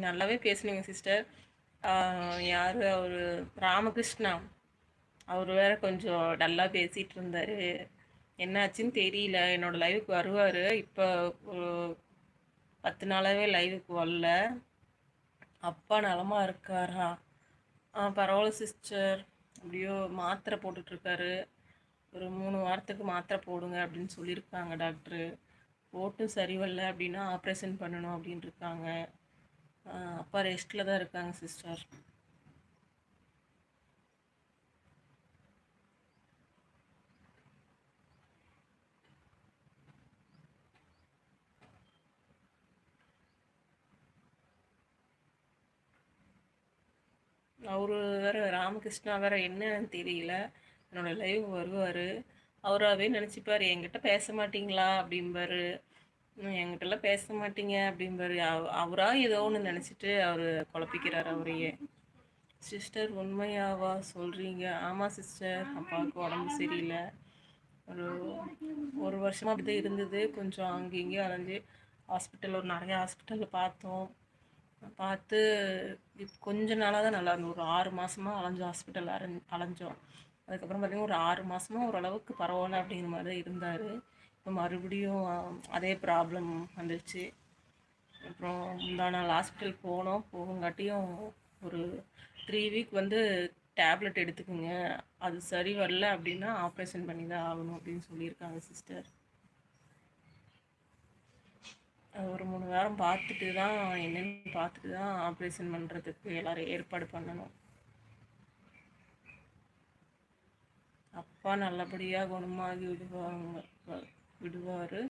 நல்லாவே பேசுனீங்க சிஸ்டர். யார் அவர்? ராமகிருஷ்ணா. அவர் வேற கொஞ்சம் டல்லாக பேசிகிட்டு இருந்தார். என்னாச்சுன்னு தெரியல. என்னோட லைவுக்கு வருவார். இப்போ ஒரு 10 நாளாகவே லைவுக்கு வரல. அப்பா நலமாக இருக்காரா? பரவாயில்ல சிஸ்டர். அப்படியோ மாத்திரை போட்டுட்ருக்காரு. ஒரு 3 வாரத்துக்கு மாத்திரை போடுங்க அப்படின்னு சொல்லியிருக்காங்க டாக்டரு. போட்டும் சரி வரல அப்படின்னா ஆப்ரேஷன் பண்ணணும் அப்படின்னு இருக்காங்க. அப்பா ரெஸ்ட்டில் தான் இருக்காங்க சிஸ்டர். அவரு வேற ராமகிருஷ்ணா வேற என்னன்னு தெரியல. என்னோட லைவ் வருவார். அவராகவே நினச்சிப்பார் என்கிட்ட பேச மாட்டிங்களா அப்படிம்பாரு. என்கிட்டலாம் பேச மாட்டீங்க அப்படிம்பாரு. அவராக ஏதோ ஒன்று நினச்சிட்டு அவர் குழப்பிக்கிறார் அவரையே. சிஸ்டர் உண்மையாவா சொல்கிறீங்க? ஆமாம் சிஸ்டர், அப்பாவுக்கு உடம்பு சரியில்லை. ஒரு ஒரு வருஷமாக அப்படி தான் இருந்தது. கொஞ்சம் அங்கே இங்கேயும் அலைஞ்சு ஒரு நிறைய ஹாஸ்பிட்டலில் பார்த்து கொஞ்ச நாளாக தான் நல்லா இருந்தோம். ஒரு 6 மாதமாக ஹாஸ்பிட்டல் அலைஞ்சோம். அதுக்கப்புறம் பார்த்திங்கன்னா ஒரு 6 மாதமாக ஓரளவுக்கு பரவாயில்ல அப்படிங்கிற மாதிரி தான் இருந்தார். இப்போ மறுபடியும் அதே ப்ராப்ளம் வந்துடுச்சு. அப்புறம் முந்தா நாள் ஹாஸ்பிட்டல் போகங்காட்டியும் ஒரு 3 வீக் டேப்லெட் எடுத்துக்குங்க, அது சரி வரல அப்படின்னா ஆப்ரேஷன் பண்ணி தான் ஆகணும் அப்படின்னு சொல்லியிருக்காங்க சிஸ்டர். ஒரு 3 வாரம் பார்த்துட்டு தான் என்னென்னு பார்த்துட்டு தான் ஆப்ரேஷன் பண்ணுறதுக்கு எல்லோரும் ஏற்பாடு பண்ணணும். அப்பா நல்லபடியாக குணமாகி விடுவார்.